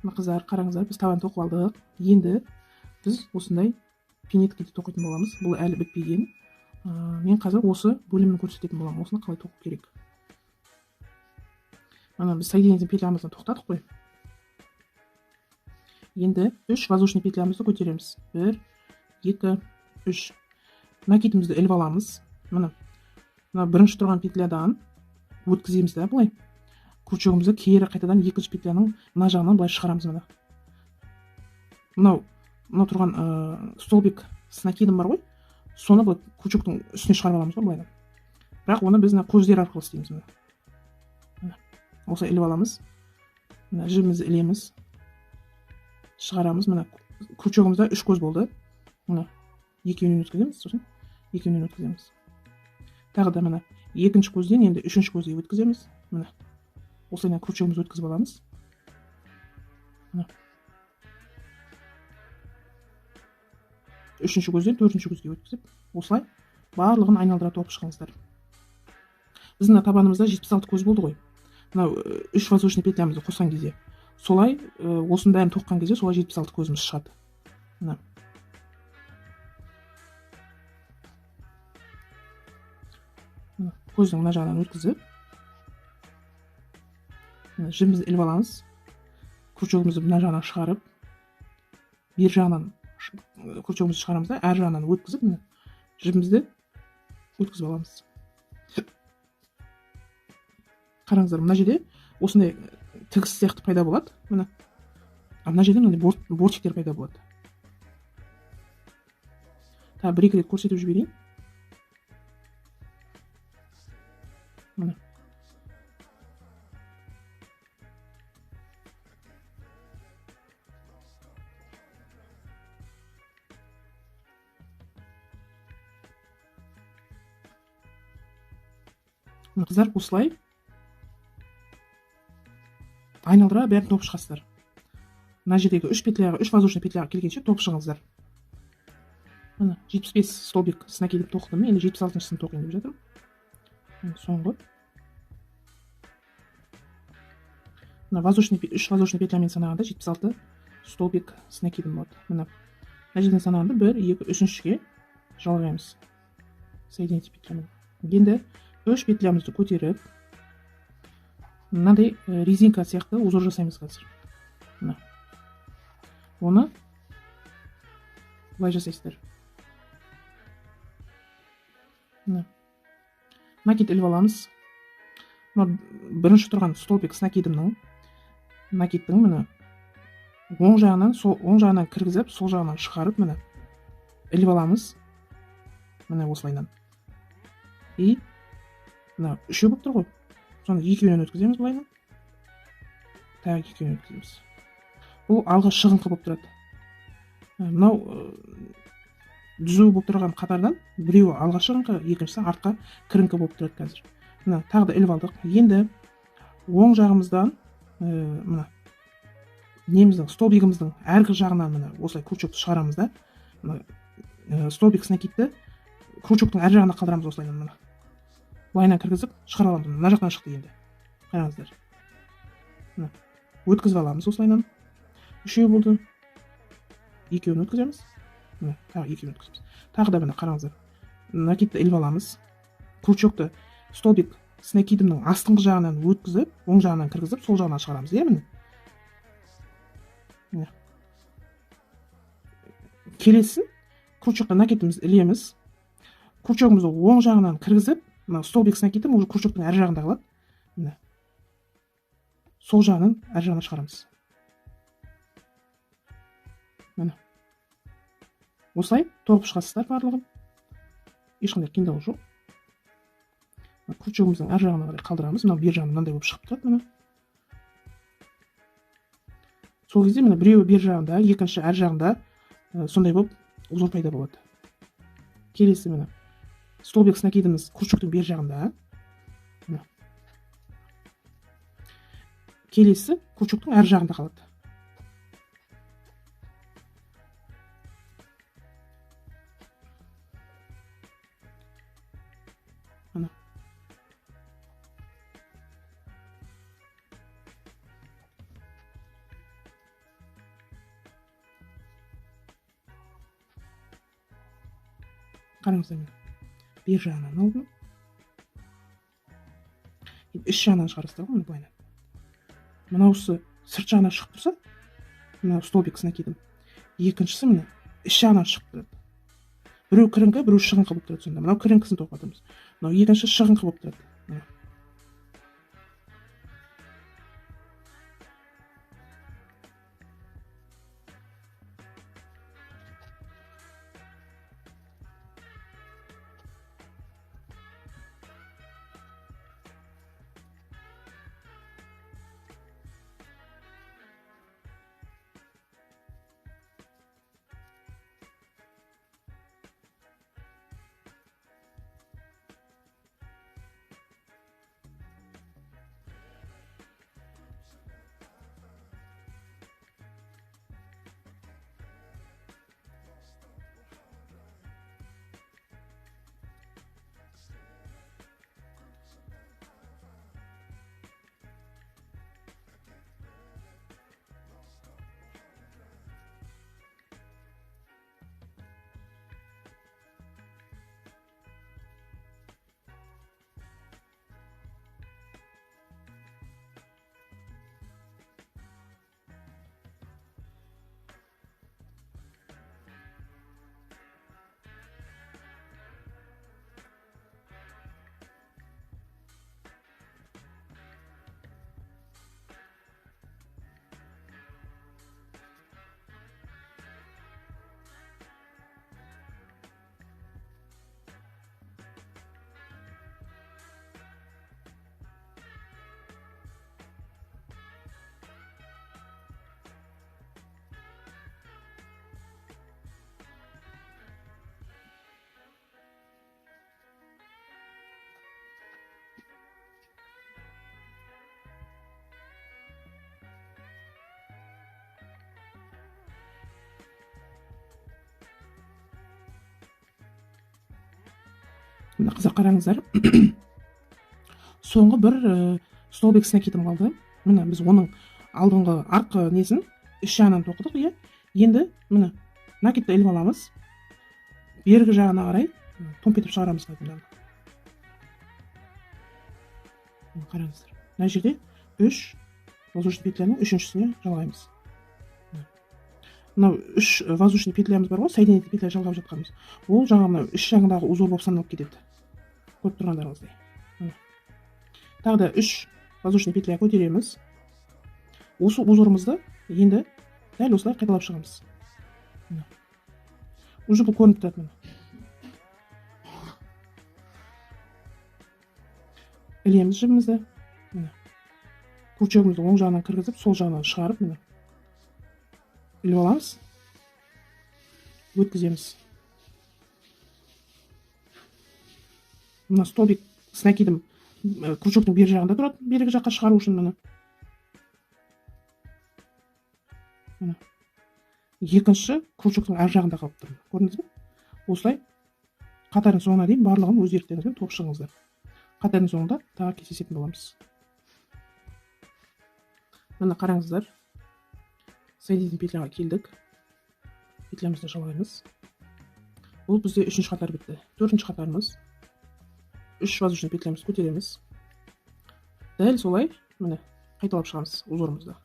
Мына қыздар, қараңыздар, біз табан тоқып алдық. Енді біз осындай пинеткиді тоқитын боламыз. Бұл әлі бітпеген. Мен қазір осы бөлімін көрсететін боламын. Осыны қалай тоқу керек. Ана біз соединительный петлямызды тоқтадық қой. Енді 3 воздушный петлямызды көтереміз. 1, 2, 3. Накидімізді іліп аламыз. Мына бірінші тұрған петлядан өткіземіз да былай. Крючогымызды кері қайтадан екінші петляның мына жағынан былай шығарамыз мына. Мынау тұрған столбик с накидом бар ғой. Соны былай крючоктың үстіне шығарып аламыз ғой былай. Бірақ оны біз көздер арқылы істейміз мына. Осылай іліп аламыз. Мына жібімізді ілеміз. Шығарамыз. Мына крючогымызда 3 көз болды. Мына екеуінен өткіземіз, сосын екеуінен өткіземіз. Тағы да мына екінші көзден енді үшінші көзге өткіземіз. Мына осылай крючогымызды өткізіп аламыз. Мына үшінші көзден төртінші көзге өткізіп, осылай барлығын айналдыра тоқып шығыңыздар. Біздің табанымызда 76 көз болды ғой. Мынау 3 воздушный петлямызды қосқан кезде, солай осының бәрін тоққан кезде солай 76 көзіміз шығады. Мына көздің мына жағынан өткізіп, жібімізді іліп аламыз. Крючогымызды мына жағынан шығарып, бер жағынан крючогымызды шығарамыз да, әр жағынан өткізіп, жібімізді өткізіп аламыз. Қараңыздар, мына жерде осындай тігіс сияқты пайда болады. Мына жерде бортиктер пайда болады. Бір-екі рет көрсетіп жіберейін. Мына қыздар, осылай айналдыра бәрін тоқып шығасыздар. Мына жердегі 3 петляға, 3 воздушный петляға келгенше тоқып шығыңыздар. Мына 75 столбик с накидом тоқыдым. Енді 76-шысын тоқиын деп жатырмын. Соңғы. Мына 3 воздушный петлямен санағанда 76 столбик с накидом болады. Мына жерден санағанда 1, 2, 3-шіге жалғаймыз. Соединительный петлямен. Енді 3 петлямызды көтеріп, мынандай резинка сияқты узор жасаймыз қазір. Оны былай жасайсыздар. Накид іліп аламыз. Бірінші тұрған столбик с накидымның, накидтің мына оң жағынан кіргізіп, сол жағынан шығарып, мына іліп аламыз. Мына осылайнан. И мына үшеу болып тұр ғой. Соны екеуінен өткіземіз былайнан. Тағы екеуінен өткіземіз. Бұл алға шығыңқы болып тұрады. Мынау дүзу болып тұрған қатардан біреуі алға шығыңқы, екіншісі артқа кіріңкі болып тұрады қазір. Мына тағы да іліп алдық. Енді оң жағымыздан мына неміздің столбигіміздің әргі жағынан мына осылай крючокты шығарамыз да. Столбик с накидті крючоктың әр жағына қалдырамыз осылайнан мына. Былайнан кіргізіп шығара аламыз. Мына жақтан шықты енді. Қараңыздар. Өткізіп аламыз осылайнан. Үшеу болды. Екеуін өткіземіз. Тағы екеуін өткіземіз. Тағы да мына қараңыздар. Накидті іліп аламыз. Крючокты столбик с накидымның астыңғы жағынан өткізіп, оң жағынан кіргізіп, сол жағынан шығарамыз. Міне. Келесін крючокқа накидімізді ілеміз. Крючогымызды оң жағынан кіргізіп, столбик с накидым уже крючоктың әр жағында қалады. Міне. Сол жағынан әр жағына шығарамыз. Міне. Осылай тоқып шығасыздар барлығын. Ешқандай қиындығы жоқ. Крючогымыздың әр жағына қарай қалдырамыз. Мынау бер жағынан мынандай болып шығып тұрады. Сол кезде мына біреуі бер жағында, екінші әр жағында сондай болып узор пайда болады. Келесі мына столбик с накидымыз крючоктың бер жағында. Келесі крючоктың әр жағында қалады. Қараңыздар, міне бер жағынан алдым, іш жағынан шығарасыздар ғой, міне былайынан. Мынаусы сырт жағынан шығып тұрса, мына столбик снакидім. Екіншісі міне іш жағынан шығып тұрады. Біреу кіріңкі, біреу шығыңқы болып тұрады сонда. Мынау кіріңкісін тоқпатырмыз. Мынау екінші шығыңқы болып тұрады. Мына қыздар қараңыздар. Соңғы бір столбик снакидім қалды. Міне біз оның алдыңғы арқы несін іш жағынан тоқыдық, иә. Енді міне накидті іліп аламыз. Бергі жағына қарай томпетіп шығарамыз қайтадан. Қараңыздар. Мына жерде 3 воздушный петляның үшіншісіне жалғаймыз. Мынау 3 воздушный петлямыз бар ғой, соединительный петля жалғап жатқанымыз. Ол жаңа мынау іш жағындағы узор болып саналып кетеді. Көріп тұрғандарыңыздай. Тағы да 3 воздушный петля көтереміз. Осы узорымызды енді дәл осылай қайталап шығамыз. Уже бұл көрініп тұрады. Ілеміз жібімізді. Крючогымызды оң жағынан кіргізіп, сол жағынан шығарып, іліп аламыз. Өткіземіз. Мына столбик снакидім крючоктың бер жағында тұрады, бергі жаққа шығару үшін міне. Екінші крючоктың ар жағында қалып тұр. Көрдіңіз бе? Осылай қатардың соңына дейін барлығын өз еріктеріңізбен тоқып шығыңыздар. Қатардың соңында тағы кездесетін боламыз. Мына қараңыздар. Соединительный петляға келдік. Петлямызды жалғаймыз. Бұл бізде 3-ші қатар бітті. 4-ші қатарымыз. 3 воздушный петлямызды көтереміз. Дәл солай, міне, қайталап шығамыз узорымызды.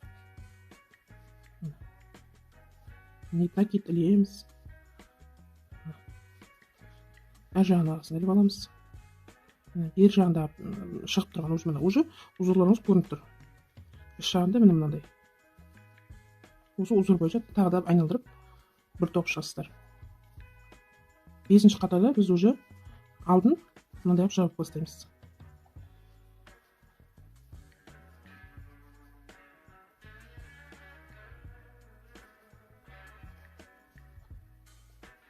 Накид ілеміз. Әр жағын арасына іліп аламыз. Бер жағында шығып тұрған уже узорларымыз көрініп тұр. Іш жағында міне мынандай. Осы узор бойынша тағы да айналдырып бір топ шығасыздар. 5-ші қатарда біз уже алдын мынандай жауып бастаймыз.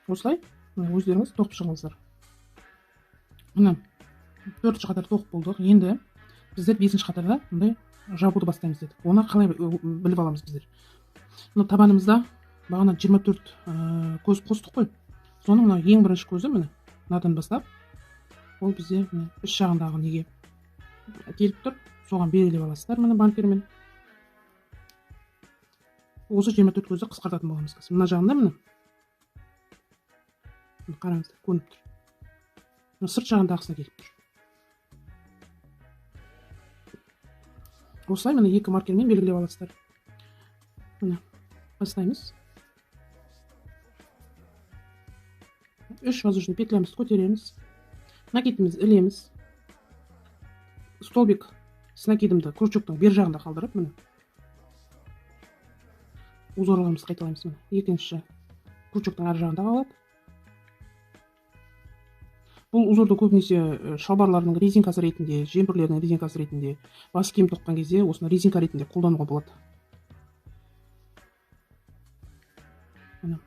Осылай өздеріңіз тоқып шығыңыздар. Мына 4-ші қатар тоқып болдық. Енді біздер 5-ші қатарда мындай жабуды бастаймыз дедік. Оны қалай біліп аламыз біздер? Мына табанымызда бағана 24 көз қостық қой. Соның мына ең бірінші көзі міне мынадан бастап, ол бізде іш жағындағы неге келіп тұр. Соған белгілеп аласыздар міне банкермен. Осы 24 көзді қысқартатын боламыз. Мына жағында міне қараңыздар, көрініп тұр. сырт жағындағысына келіп тұр. Осылай міне екі маркермен белгілеп аласыздар. Міне бастаймыз. 3 воздушный петлямызды көтереміз. Накидімізді ілеміз. Столбик с накидымды крючоктың бер жағында қалдырып, міне узорларымызды қайталаймыз. Міне екінші крючоктың ар жағында қалады. Бұл узорды көбінесе шалбарлардың резинкасы ретінде, жемпірлердің резинкасы ретінде, бас киім тоққан кезде осыны резинка ретінде қолдануға болады. Міне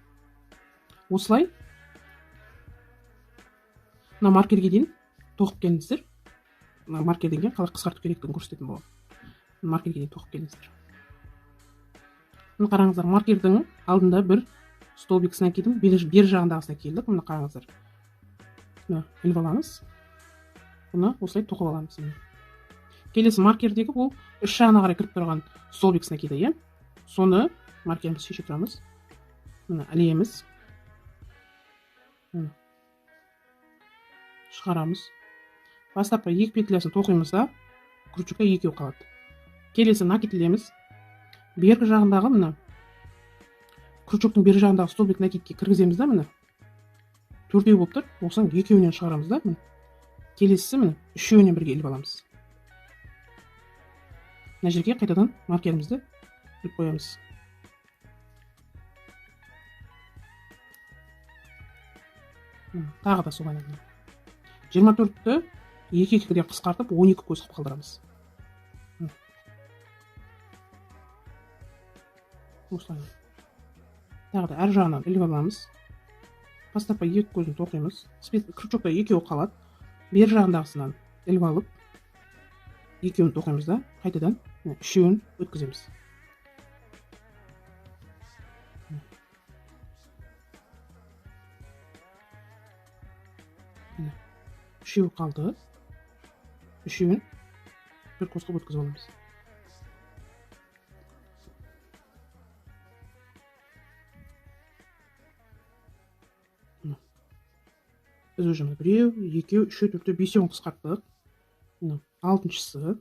осылай мына маркерге дейін тоқып келіңіздер. Маркерден кейін қалай қысқарту керектігін көрсететін боламын. Маркерге дейін тоқып келіңіздер. Міне қараңыздар, маркердің алдында бір столбик с накидым, бер жағындағысына келдік. Міне қараңыздар. Міне іліп аламыз. Бұны осылай тоқып аламыз. Келесі маркердегі бұл үш жағына қарай кіріп тұрған столбик с накиды, соны маркерімізді шеше тұрамыз. Міне ілеміз. Шығарамыз. Бастапқы екі петлясын тоқимыз да, крючокқа екеу қалады. Келесі накид ілеміз. Бергі жағындағы міне крючоктың бер жағындағы столбик накидке кіргіземіз да, міне төртеу болып тұр. Осының екеуінен шығарамыз да, міне келесісі міне үшеуінен бірге іліп аламыз. Мына жерге қайтадан маркерімізді іліп қоямыз. Тағы да солай. 24-ті 2-2-ден қысқартып 12 көз қылып қалдырамыз. Осылай. Тағы да әр жағынан іліп аламыз. Бастапқы екі көзін тоқимыз. Крючокта екеуі қалады. Бер жағындағысынан іліп алып, екеуін тоқимыз да, қайтадан үшеуін өткіземіз. Үшеуі қалды. Үшеуін бір көз қылып өткізіп аламыз. Біз уже біреу, екеу, үшеу, төртеу, бесеуін қысқарттық. Алтыншысы.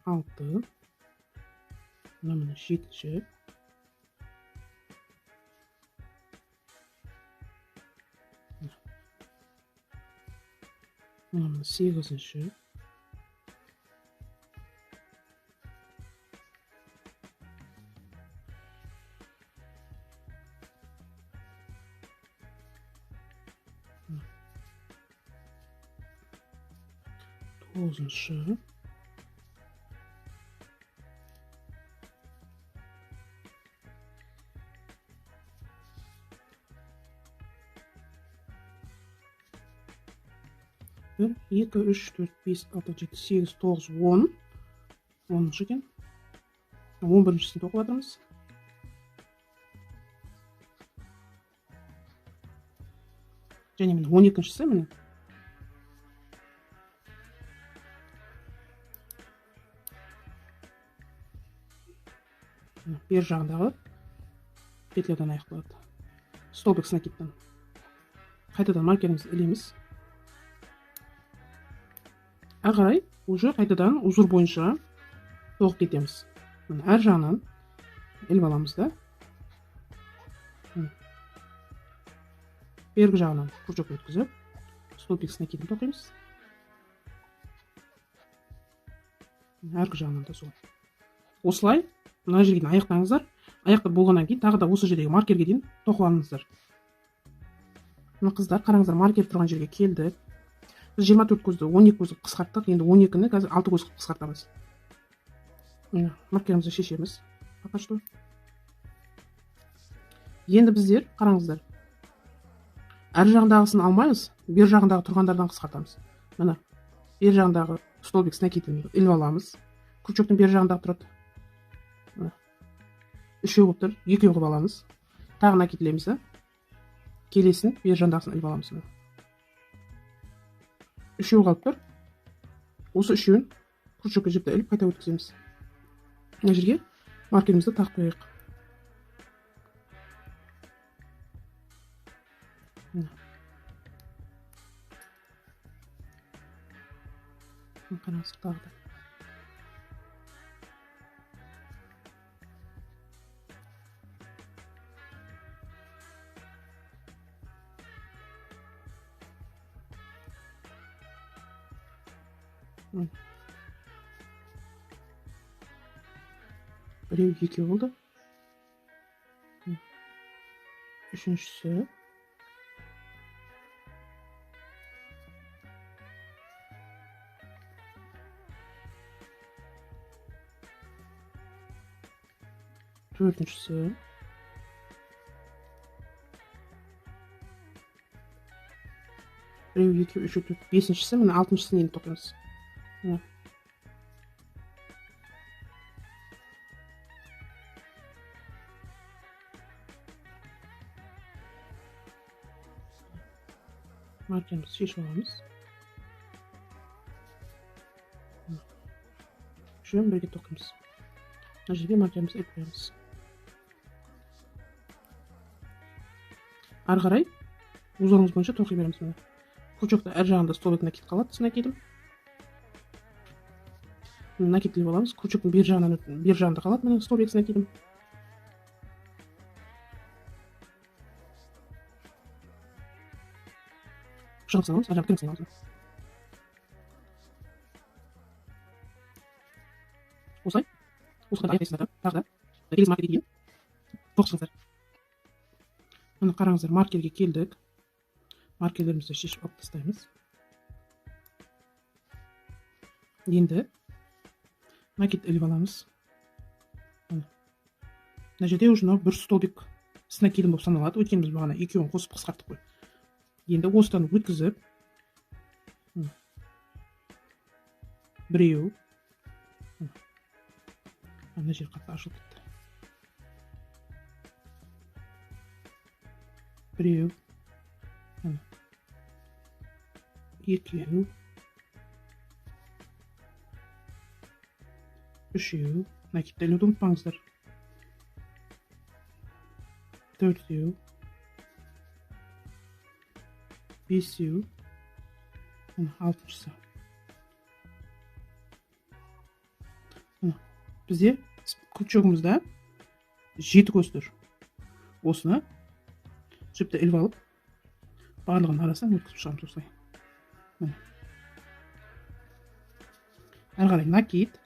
Алты. Міне жетінші. Міне сегізінші. Тоғызыншы. Бір, екі, үш, төрт, бес, алты, жеті, сегіз, тоғыз, 10. 10-шы екен. 11-шісін тоқып жатырмыз. Және міне 12-шісі міне. Бер жағындағы петлядан аяқталады. Столбик с накидтан. Қайтадан маркерімізді ілеміз. Ары қарай уже қайтадан узор бойынша тоқып кетеміз. Әр жағынан іліп аламыз да. Бергі жағынан крючок өткізіп, столбик с накидын тоқимыз. Әргі жағынан да солай. Осылай мына жерге дейін аяқтаңыздар. Аяқтап болғаннан кейін тағы да осы жердегі маркерге дейін тоқып алыңыздар. Мына қыздар, қараңыздар, маркер тұрған жерге келді. Біз 24 көзді 12 көзді қысқарттық. Енді 12-ні қазір 6 көз қысқартамыз. Маркерімізді шешеміз. Пока что. Енді біздер, қараңыздар, әр жағындағысын алмаймыз, бер жағындағы тұрғандардан қысқартамыз. Мына бер жағындағы столбик с накидын іліп аламыз. Крючоктың бер жағындағы тұрады. Үшеу болып тұр, екеу қылып аламыз. Тағы накид ілеміз да. Келесін бер жағындағысын іліп аламыз. Үшеу қалып тұр. Осы үшеуін крючокқа жіпті іліп қайта өткіземіз. Мына жерге маркерімізді тағып қояйық. Қараңыз тағы да. Біреу екеу болды. Үшіншісі. Төртіншісі. Біреу екеу, үшеу, төрт. Бесіншісі. Міне алтыншысына енді тоқимыз. Маркерімізді шешіп аламыз. Үшеуін бірге тоқимыз. Мына жерге маркерімізді іліп қоямыз. Ары қарай узорымыз бойынша тоқи береміз. Міне крючокта әр жағында столбик накид қалады. Накидім. Накид іліп аламыз. Крючоктың бер жағында қалады. Міне столбик накидім. Шығып саламыз, ар жағын кіріп саламыз. Осылай. Осылай аяқтайсыздар. Тағы да. Келесі маркерге дейін тоқысыңыздар. Міне қараңыздар, маркерге келдік. Маркерлерімізді шешіп алып тастаймыз. Енді накид іліп аламыз. Мына жерде уже бір столбик с накидом болып саналады. Өйткені біз бағана екеуін қосып қысқарттық қой. Енді осыдан өткізіп, біреу, ана жер қатты ашылып кетті. Біреу, екеу, үшеу, накидті ілуді ұмытпаңыздар. Төртеу, бесеу, алтыншысы. Бізде крючогымызда 7 көз тұр. Осыны жіпті іліп алып, барлығын арасынан өткізіп шығамыз осылай. Ары қарай накид.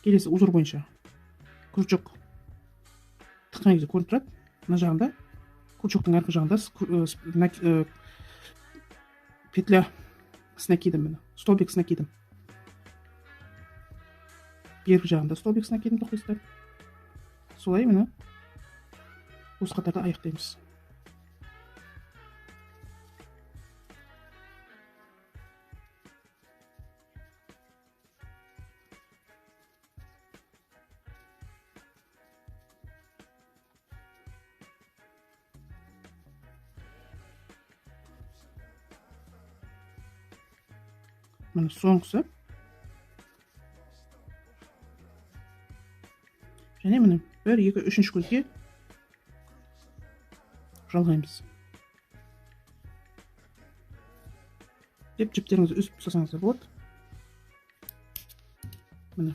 Келесі узор бойынша крючок тыққан кезде көрініп тұрады. Мына жағында, крючоктың арғы жағында петля с накидом, столбик с накидом. Бергі жағында столбик с накидом тоқисыздар. Солай міне осы қатарда аяқтаймыз. Міне соңғысы. Және міне 1, 2, 3 көзге жалғаймыз. Деп жіптеріңізді үсіп тастасаңыздар болады. Міне.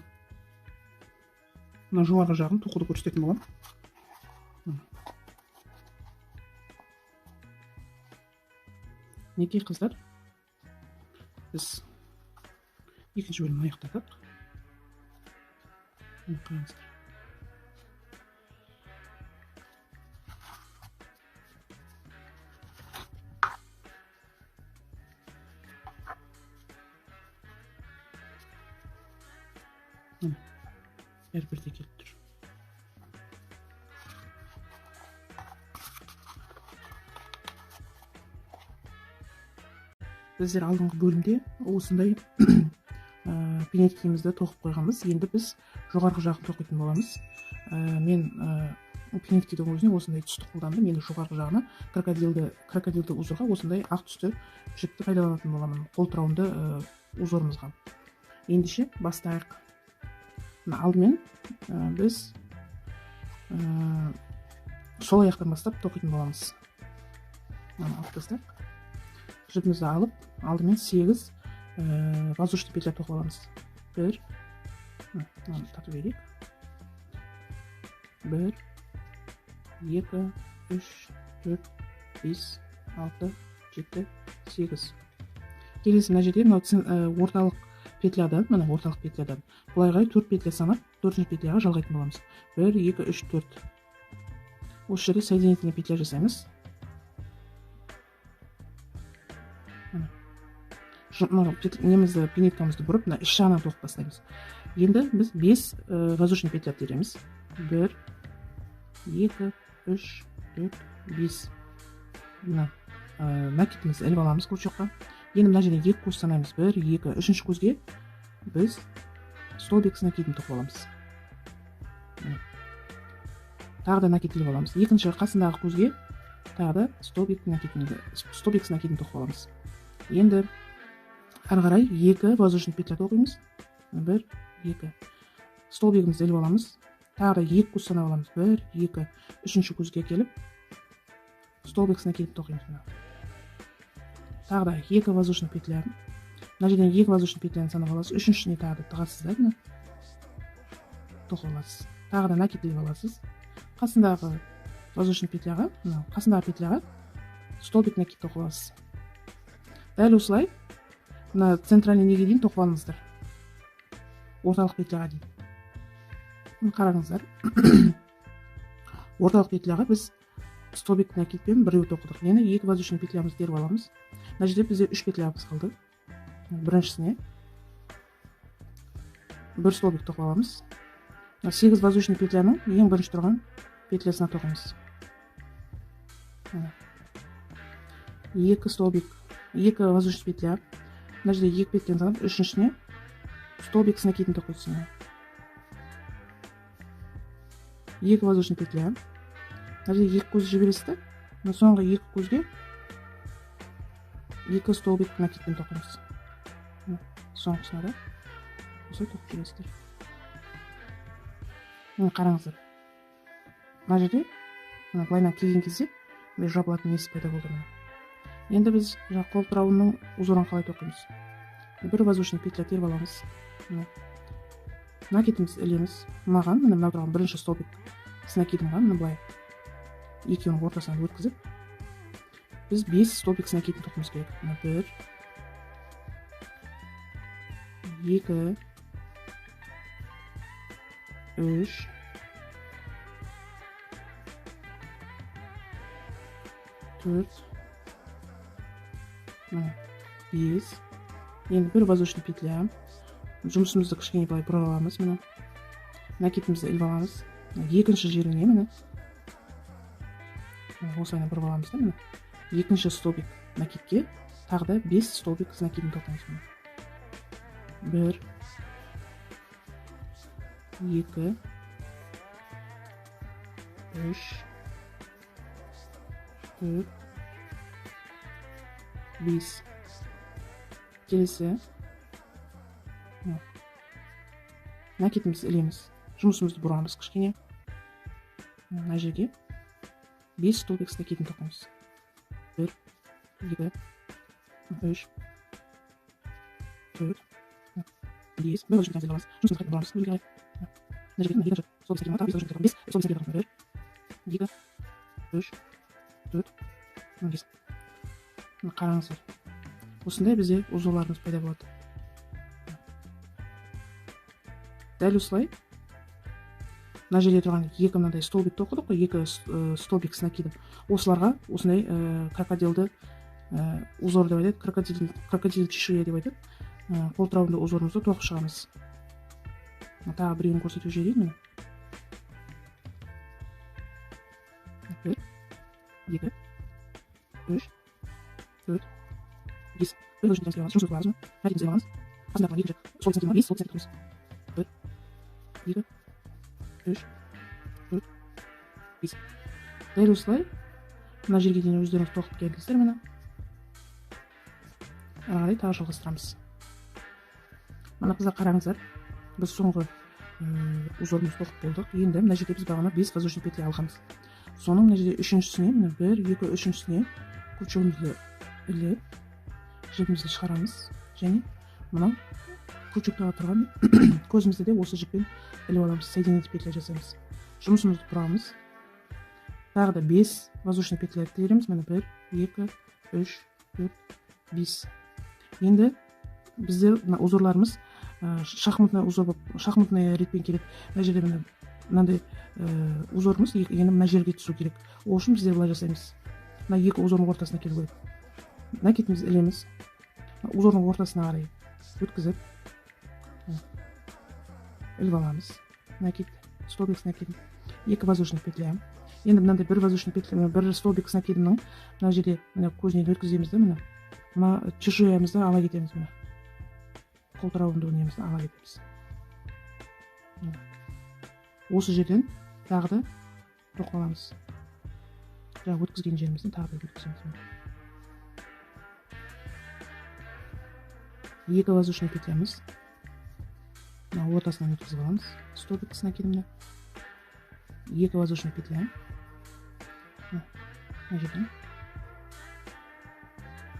Мына жоғарғы жағын тоқуды көрсететін боламын. Неке қыздар, біз екінші бөлімді аяқтадық. Қараңыздар. Әрбірде келіп тұр. Біздер алдыңғы бөлімде осындай пинеткемізді тоқып қойғанбыз. Енді біз жоғарғы жағын тоқитын боламыз. Мен пинеткедің өзіне осындай түсті қолдандым. Енді жоғарғы жағына крокодилді узорға осындай ақ түсті жіпті пайдаланатын боламын. Қолтырауынды узорымызға. Ендеше бастайық. Алдымен біз сол аяқтан бастап тоқитын боламыз. алып тастап жібімізді алып алдымен 8 воздушный петля тоқып аламыз. 1 тарту берейік. 1 2 3 4 5 6 7 8. Келесі мына жерде орталық петлядан, мына орталық петлядан былай қарай 4 петля санап, 4-ші петляға жалғайтын боламыз. 1 2 3 4. Осы жерде соединительный петля жасаймыз. Немізді пинеткамызды бұрып, мына іш жағынан тоқып бастаймыз. Енді біз 5 воздушный петля тереміз. 1 2 3 4 5. Мына накидімізді іліп аламыз көз жаққа. Енді мына жерде 2 көз санаймыз. 1 2 3-ші көзге біз столбик с накидін тоқып аламыз. Тағы да накид іліп аламыз. Екінші қасындағы көзге тағы да столбик с накидін тоқып аламыз. Енді ары қарай 2 воздушный петля тоқимыз. 1 2. Столбигімізді іліп аламыз. Тағы да 2 көз санап аламыз. 1 2. Үшінші көзге келіп столбик с накидін тоқимыз. Тағы да 2 воздушный петля. Мына жерден 2 воздушный петляны санап аласыз. Үшіншісіне тағы да тығасыз да, тоқып аласыз. Тағы да накид іліп аласыз. Қасындағы воздушный петляға, қасындағы петляға столбик накид тоқып аласыз. Дәл осылай мына центральный неге дейін тоқып алыңыздар. Орталық петляға дейін. Қараңыздар. Орталық петляға біз столбик накидпен біреу тоқыдық. Енді 2 воздушный петлямызды теріп аламыз. Мына жерде бізде 3 петлямыз қалды. Біріншісіне 1 столбик тоқып аламыз. 8 воздушный петляның ең бірінші тұрған петлясына тоқимыз. 2 столбик, 2 воздушный петля. Мына жерде 2 петляны санап, үшіншісіне столбик с накидін тоқисыз. 2 воздушный петля. Мына жерде 2 көз жібересіз. Соңғы 2 көзге 2 столбик накидпен тоқимыз. Соңғысына да осылай тоқып жібересіздер. Қараңыздар. Мына жерде былайынан келген кезде жабылатын несі пайда болды. Енді біз қол тұрауының узорын қалай тоқимыз. 1 воздушный петля теріп аламыз. Накидімізді ілеміз. Маған мына тұрған бірінші столбик с накидім мына былай екеуінің ортасынан өткізіп, біз 5 столбик с накидін тоқымыз керек. 1 2 3 4 5. Енді 1 воздушный петля. Жұмысымызды кішкене былай бұра аламыз. Накидімізді іліп аламыз. Екінші жеріне міне осылайна бұрып аламыз да, міне. Екінші столбик накидке тағы да 5 столбик с накидін тоқимыз. 1 2 3 4 5. Келесі накидімізді ілеміз. Жұмысымызды бұрамыз кішкене. Мына жерге 5 столбик с накидін тоқимыз. 1 2 3 4 5. Бір өшін тәзілі аламыз. Жұмысымызды қайтын бұрамыз. Мына жерге екінші столбик с накидін тоқимыз. 5 столбик с накидін тоқимыз. 1 2 3 4 5. Қараңыздар. Осындай бізде узорларымыз пайда болады. Дәл осылай мына жерде тұрған 2 мынандай столбик тоқыдық қой, 2 столбик с накидім. Осыларға осындай крокодилді узор деп айтады, крокодил чешуя деп айтады. Қол тұрауында узорымызды тоқып шығамыз. Тағы біреуін көрсетіп жіберейін. 1 2 3 4 5. Bir ölçüden tezgah alamız. Şunu sözü lazım. Nakidimizi іліп аламыз. Қасында қалған екінші столбик с накидін 5 столбик с накидіміз. 1 2 3 4 5. Дәл осылай мына жерге дейін өздеріңіз тоқып келдіңіздер. Міне ары қарай тағы жалғастырамыз. Мына қыздар қараңыздар. Біз соңғы узорымызды тоқып болдық. Енді мына жерде біз бағана 5 воздушный петля алғанбыз. Соның мына жерде үшіншісіне, міне 1 2 үшіншісіне крючогымызды іліп жібімізді шығарамыз және мынау крючоктағы тұрған көзімізді де осы жіппен іліп аламыз. Соединитель петля жасаймыз. Жұмысымызды бұрамыз. Тағы да 5 воздушный петля тереміз. Міне 1, 2, 3, 4, 5. Енді бізде узорларымыз шахматный ретпен келеді. Мына жерде міне мынандай узорымыз енді мына жерге түсу керек. Ол үшін біздер былай жасаймыз. Мына екі узордың ортасына келу керек. Накетімізді ілеміз. Узордың ортасына қарай өткізіп іліп аламыз. Накет, столбик с накетім. 2 воздушный петля. Енді мынандай бір воздушный петля, бір столбик с накетімнің мына жерде мына көзінен өткіземіз де мына. Мына чешуямызды ала кетеміз мына. Қолтырауынды өнемізді ала кетеміз. Осы жерден тағы да тоқып аламыз. Жаңа өткізген жерімізді тағы да өткіземіз. 2 воздушный петлямыз. Мына ортасынан өткізіп аламыз. Столбик с накидімді. 2 воздушный петля. Мына жерден.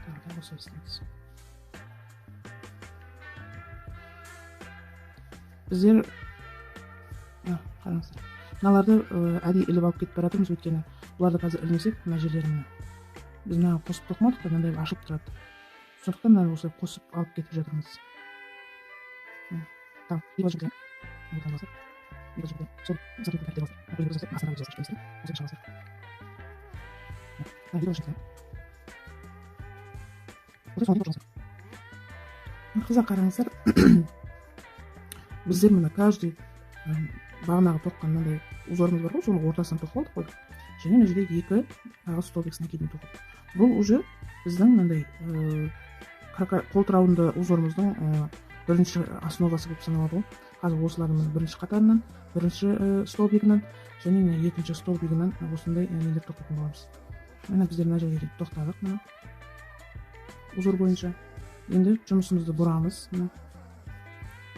Тағы да осылай істейміз. Біздер қараңыздар. Мыналарды әдейі іліп алып кетіп баратырмыз, өйткені бұларды қазір ілмесек, мына жерлеріне біз мына қосып тоқымадық та мынандай ашып тұрады. Сондықтан мына осылай қосып алып кетіп жатырмыз. Там екі жерде. Екі жерде. Сол зәртті кәртеп алсақ. Бір зәртті асыра өтіп жатырмыз. Осылай шаласақ. Екі жерде. Осылай соны тұрмыз. Қыздар қараңыздар. Біздер мына каждый бағанағы тоққан мынандай узорымыз бар ғой, соның ортасынан тоқып алдық қой. Және мына жерде 2 тағы столбик с накидін тоқып. Бұл уже біздің мынандай қолтыраунды узорымыздың бірінші основасы болып саналады ғой. Қазір осылардың бірінші қатарынан, бірінші столбигінен және мына екінші столбигінен осындай нелер тоқитын боламыз. Мына біздер мына жерге тоқтадық мына узор бойынша. Енді жұмысымызды бұрамыз.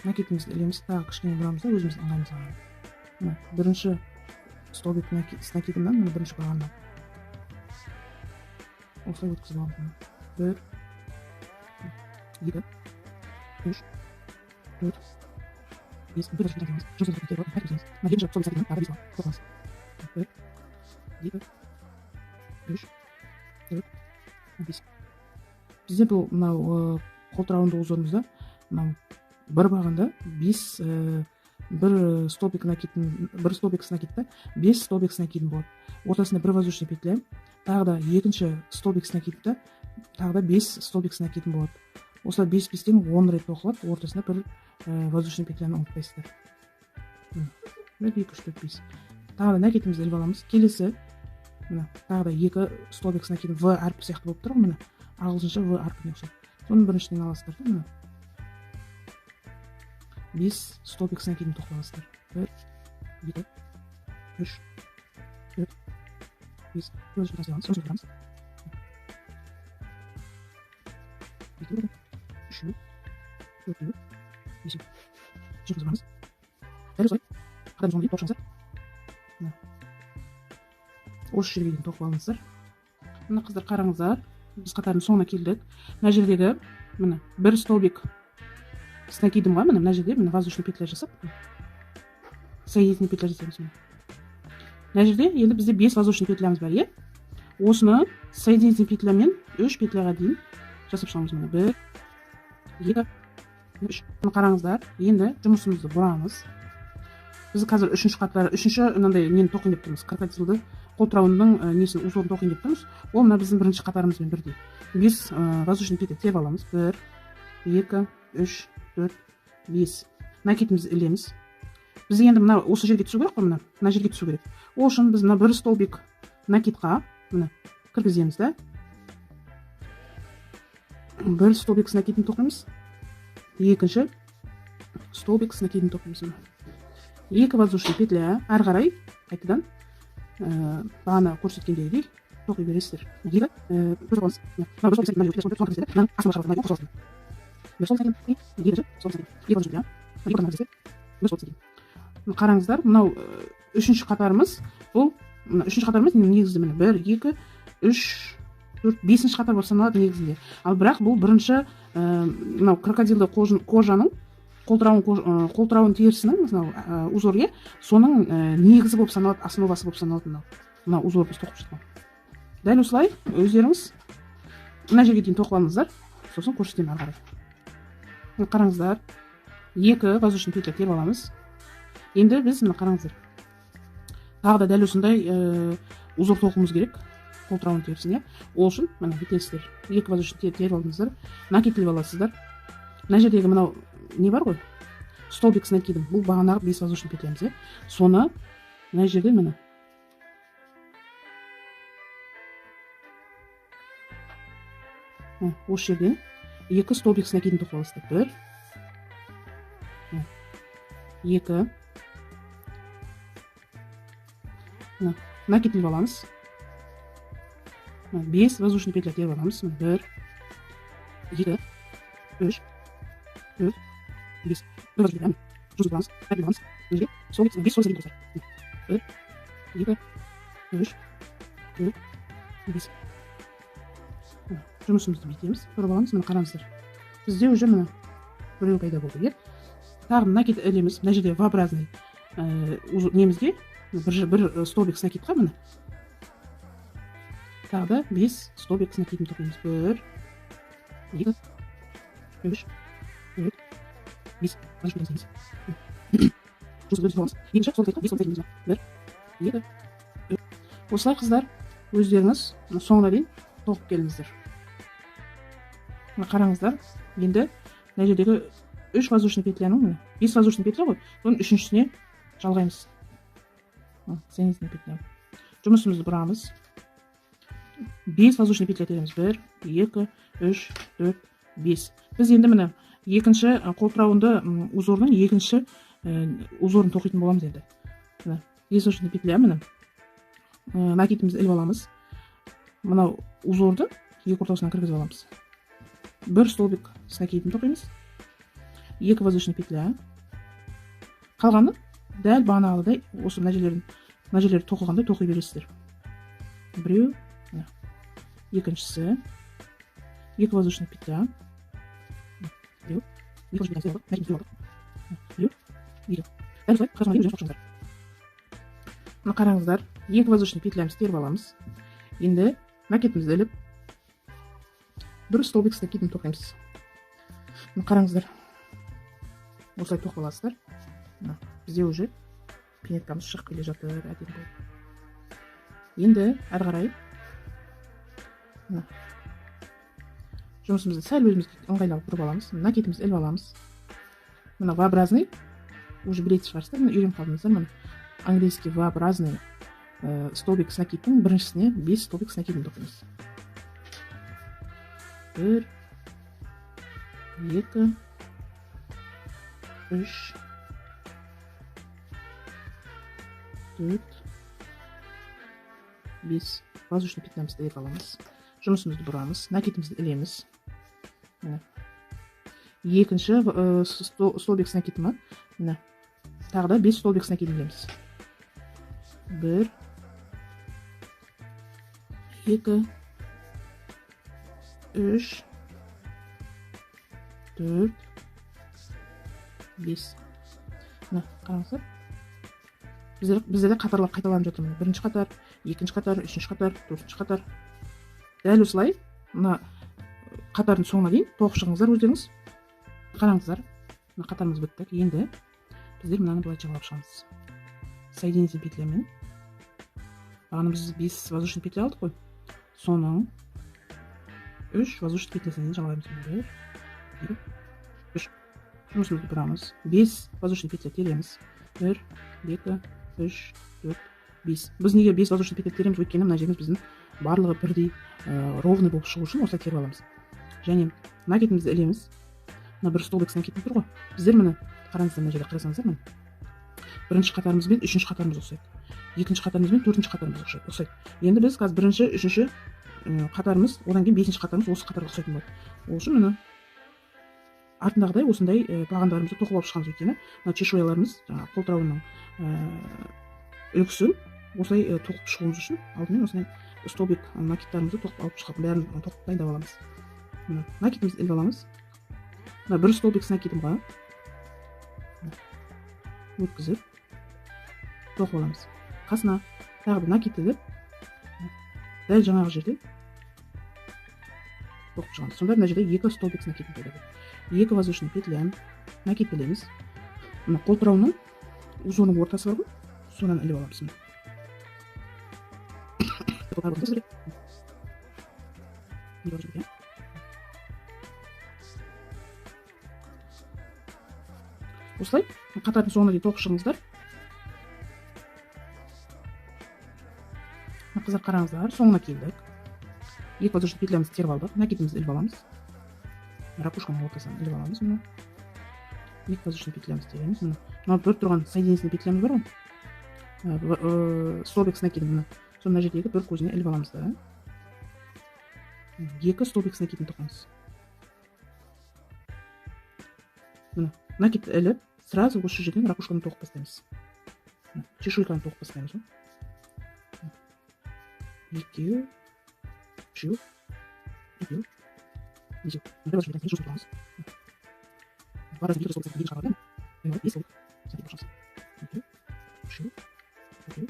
Накетімізді ілеміз, тағы кішкене бұрамыз да өзіміздің ыңғайымызға қарай. Бірінші столбик с накидімнен, бірінші бағаннан осылай өткізіп аламыз. 1, 2, 3, 4, 5. Бір жүрген жоғыз. Жұмысымызды кетіп алып, әкелеміз. Мына екінші столбик с накидімнен тағы 5 тоқымыз. 1, 2, 3, 4, 5. Бізде бұл мынау қолтыраунды узорымызда бір бағанда 5 бір столбик с накидті 5 столбик с накидін болады. Ортасында бір воздушный петля, тағы да екінші столбик с накидті, тағы да 5 столбик с накидін болады. Осылай 5-5-тен 10 рет тоқылады, ортасында бір воздушный петляны ұмытпайсыздар. 1, 2, 3, 4, 5. Тағы да накетімізді іліп аламыз. Келесі тағы да 2 столбик с накидін В әрпі сияқты болып тұр. Міне ағылшынша В әрпіне ұқсайды. Соны біріншіден аласыздар да. 5 столбик с накидін тоқып аласыздар. 1, 2, 3, 4, 5. Өзі жазып аламыз. Өзі бұрамыз. 2, 3, 4, 5. Жүр бұрамыз. Дәл осылай. Қатарым соңғы дейін тоқшаңыздар. Осы жерге дейін тоқып алыңыздар. Мына қыздар қараңыздар. Біз қатардың соңына келдік. Мына жердегі міне бір столбик с накидім ғой, мына жерде воздушный петля жасап, соединительный петля жасаймыз. Мына жерде енді бізде 5 воздушный петлямыз бар, е? Осыны соединительный петлямен 3 петляға дейін жасап шығамыз. 1, 2, 3. Қараңыздар, енді жұмысымызды бұрамыз. Біз қазір үшінші қатары, үшінші мынандай нені тоқиын деп тұрмыз. Крокодилді қолтырауындың несін узорын тоқиын деп тұрмыз. Ол мына біздің бірінші қатарымызбен бірдей. 5 воздушный петля теріп аламыз. 1, 2, 3, 4, 5. Накетімізді ілеміз. Біз енді мына осы жерге түсу керек қой, мына жерге түсу керек. Ол үшін біз мына бір столбик накетқа мына кіргіземіз да. Бір столбик с накидін тоқимыз. Екінші столбик с накидін тоқимыз. 2 воздушный петля ары қарай қайтадан бағана көрсеткендегідей тоқи бересіздер. 2 тоқымыз. Мына бір столбик с накидін тоқимыз. Мына астына шығарып қосылсын. Бір столбик с накидін, екінші столбик с накидін. 2 воздушный петля. Бір столбик с накидін. Қараңыздар, мынау үшінші қатарымыз. Бұл үшінші қатарымыз негізді міне 1, 2, 3, 4 5-ші қатар болып саналады негізінде. Ал бірақ бұл бірінші мынау крокодилді кожаның қолтырауын терісінің мынау узор, соның негізі болып саналады, основасы болып саналады мынау узор біз тоқып жатқан. Дәл осылай өздеріңіз мына жерге дейін тоқып алыңыздар, сосын көрсетемін ары қарай. Қараңыздар, 2 воздушный петля теріп аламыз. Енді біз мына қараңыздар, тағы да дәл осындай узор тоқуымыз керек қолтырауын терісіне. Ол үшін мына бүйтесіздер, 2 воздушный теріп алдыңыздар, накидлеп аласыздар. Мына жердегі мынау не бар ғой, столбик с накидом, бұл бағанағы 5 воздушный петлямыз. Соны мына жерде міне осы жерден 2 столбик с накидын тоқып аласыздар. 1 2 накидлеп аламыз. 5 воздушный петля теріп аламыз. 1 2 3 4 5 воздушный петля аламыз. Сол 5 сол секілді достар. 1 2 3 4 5. Жұмысымызды бүйтеміз. Көріп аламыз, міне қараңыздар. Бізде уже міне біреу пайда болды. Тағы накид ілеміз. Мына жерде V-образный немізге бір столбик с накидқа міне. Тағы да 5 столбик с накидын тоқимыз. 1 2 3 4 5. Осылай қыздар, өздеріңіз соңына дейін тоқып келіңіздер. Қараңыздар, енді мына жердегі 3 воздушный петляның 5 воздушный петля ғой, оның үшіншісіне жалғаймыз. Соединительный петля. Жұмысымызды бұрамыз. 5 воздушный петля тереміз. 1 2 3 4 5. Біз енді міне екінші қолтырауынды узордың екінші узорын тоқитын боламыз енді. Міне 5 воздушный петля міне. Накидімізді іліп аламыз. Мынау узорды екі ортасына кіргізіп аламыз. 1 столбик с накидын тоқимыз. 2 воздушный петля. Қалғаны дәл бағанағыдай осы мына жерлерді тоқығандай тоқи бересіздер. Біреу, екіншісі, 2 воздушный петля. Біреу, 2 воздушный петля. Біреу, 2. Дәл осылай қасына дейін өзіңіз тоқшыңыздар. Мына қараңыздар, 2 воздушный петлямыз теріп аламыз. Енді накидімізді іліп 1 столбик с накидын тоқимыз. Мына қараңыздар, осылай тоқып аласыздар. Бізде уже пинеткамыз шығып келе жатыр, әдемі болып. Енді әрі қарай жұмысымызды сәл өзімізге ыңғайлап бұрып аламыз. Накидімізді іліп аламыз. Мына V-образный уже білетін шығарсыздар, міне үйреніп қалдыңыздар. Міне английский V-образный столбик с накидтың біріншісіне 5 столбик с накидын тоқимыз. 1 2 3 4 5 воздушный петлямызды іліп аламыз. Жұмысымызды бұрамыз, накидімізді ілеміз. Екінші столбик с накидыма, тағы да 5 столбик с накидын ілеміз. 1 2 3 4 5. Қараңыздар. Бізде де қатарлар қайталанып жатыр. Бірінші қатар, екінші қатар, үшінші қатар, төртінші қатар. Дәл осылай мына қатардың соңына дейін тоқып шығыңыздар өздеріңіз. Қараңыздар, мына қатарымыз бітті. Енді біздер мынаны былай жалғап шығамыз. Соединительный петлямен. Бағана біз 5 воздушный петля алдық қой. Соның 3 воздушный петлясынан жалғаймыз. 1 2 3. Жұмысымызды бұрамыз. 5 воздушный петля тереміз. 1 2 3 4 5. Біз неге 5 воздушный петля тереміз? Өйткені мына жеріміз біздің барлығы бірдей ровный болып шығу үшін осылай теріп аламыз. Және накидімізді ілеміз. Мына 1 столбик с накидын тұр ғой. Біздер міне қараңыздар, мына жерде қарасаңыздар міне. Бірінші қатарымыз бен үшінші қатарымыз ұқсайды. Екінші қатарымыз бен төртінші қатарымыз ұқсайды. Енді біз қазір бірінші, үшінші қатарымыз, одан кейін бесінші қатарымыз осы қатарға ұқсайтын болады. Ол үшін міне артындағыдай осындай бағандарымызды тоқып алып шығамыз. Өйткені мына чешуяларымыз, жаңағы қолтырауының үлгісін осылай тоқып шығуымыз үшін алдымен осындай столбик накидтарымызды тоқып алып шығып бәрін тоқып дайындап аламыз. Мына накидімізді іліп аламыз. Мына бір столбик с накидымға өткізіп тоқып аламыз. Қасына тағы бір накид іліп дәл жаңағы жерде тоқып шығамыз. Сонда мына жерде 2 столбик с накидім пайда болады. 2 воздушный петля накид ілеміз. Мына қолтырауының узорының ортасы бар ғой, содан іліп аламыз. Осылай қатардың соңына дейін тоқып шығыңыздар. Қыздар, қараңыздар, соңына келдік. 2 воздушный петлямызды теріп алдық, накидімізді іліп аламыз. Ракушканың ортасынан іліп аламыз. 2 воздушный петлямызды тереміз. Мына бір тұрған соединительный петлямыз бар ғой, столбик с накидім. Сонда жердегі бір көзіне іліп аламыз да. 2 столбик с накидім тоқымыз. Накид іліп, сразу осы жерден ракушканы тоқып бастаймыз. Чешуйканы тоқып бастаймыз. 2, 3, 4, 5. Бір воздушный петляны жуып тұрамыз. Бар разы 2 столбик с накидім шығарады. 5 столбик с накидім қосамыз. 2, 3, 4,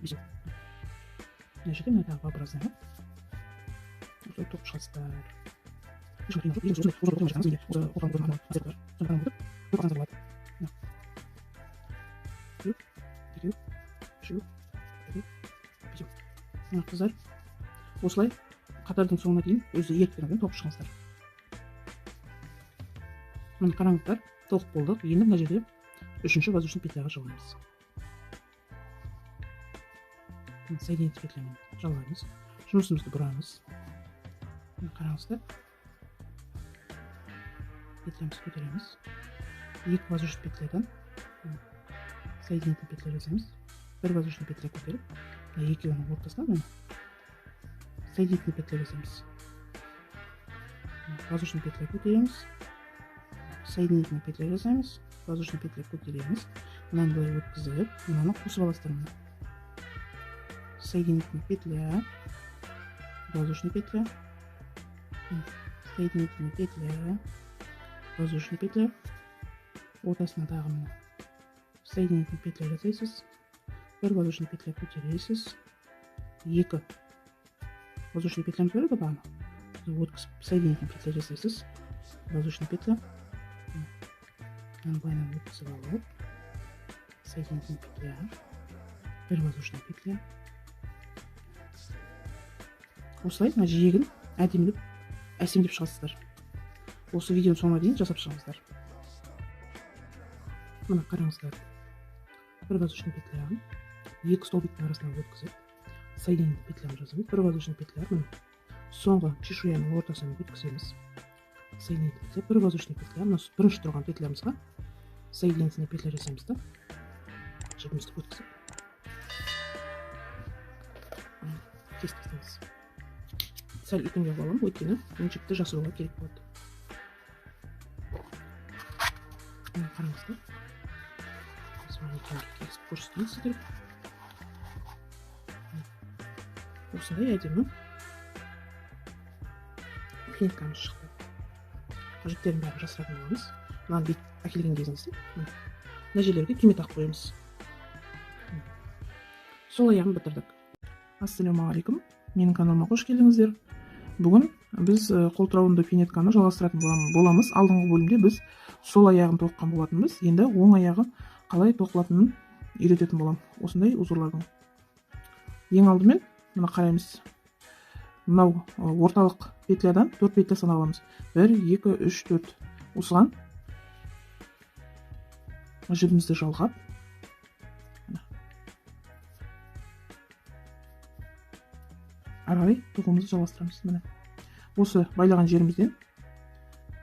5. Мына жерде мына тағы бір разы. Осылай тоқып шығасыздар. Ешқандай қиын жоқ. Өзіңіз узор тоқымай жатсаңыз, енді осы қолтырауын көріп мазер бар. Соны қарап отырып тоқығаныңыздар болады. 2, 3, 4, 5. Қыздар, осылай қатардың соңына дейін өзі еріктеріңізбен тоқып шығыңыздар. Міне қараңыздар, тоқып болдық. Енді мына жерде 3-ші воздушный петляға жалғаймыз. Соединительный петлямен жалғаймыз. Жұмысымызды бұрамыз. Қараңыздар, петлямызды көтереміз. 2 воздушный петлядан соединительный петля жасаймыз. 1 воздушный петля көтеріп, екеуінің ортасынан соединительный петля жасаймыз. Воздушный петля көтереміз, соединительный петля жасаймыз, воздушный петля көтереміз. Мынаны былай өткізіп, мынаны қосып аласыздар. Соединительный петля, воздушный петля, соединительный петля, воздушный петля, ортасына тағы мына соединительный петля жасайсыз. 1 воздушный петля көтересіз. 2 воздушный петлямыз бар еді бағана. Өткізіп соединительный петля жасайсыз. Воздушный петля. Былайынан өткізіп алып. Соединительный петля. 1 воздушный петля. Осылай мына жиегін әдемілеп, әсемдеп шығасыздар. Осы видеоның соңына дейін жасап шығыңыздар. Мына қараңыздар. 1 воздушный петля. 2 столбиктің арасынан өткізіп, соединительный петлямы жасаймыз. 1 воздушный петля. Соңғы чешуяның ортасынан өткіземіз. Соединительный петля. 1 воздушный петля. Мына бірінші тұрған петлямызға соединительный петля жасаймыз да. Жібімізді өткізіп. Кесіп тастаймыз. Сәл үлкенге аламын, өйткені ойыншықты жасыруға керек болады. Қараңыздар. Кесіп көрсетейін сіздерге. Осындай әдемі пленкамыз шықты. Қажеттерін бәрін жасыратын боламыз. Мынаны бүйтіп әкелген кезіңізде мына жерлерге түйме тағып қоямыз. Сол аяғын бітірдік. Ассалаумағалейкум. Менің каналыма қош келдіңіздер. Бүгін біз қолтырауынды пинетканы жалғастыратын боламыз. Алдыңғы бөлімде біз сол аяғын тоққан болатынбыз. Енді оң аяғы қалай тоқылатынын үйрететін болам. Осындай узорлардың. Ең алдымен мына қараймыз. Мынау орталық петлядан 4 петля санап аламыз. 1, 2, 3, 4. Осыған жібімізді жалғап, арай тоқуымызды жалғастырамыз. Міне осы байлаған жерімізден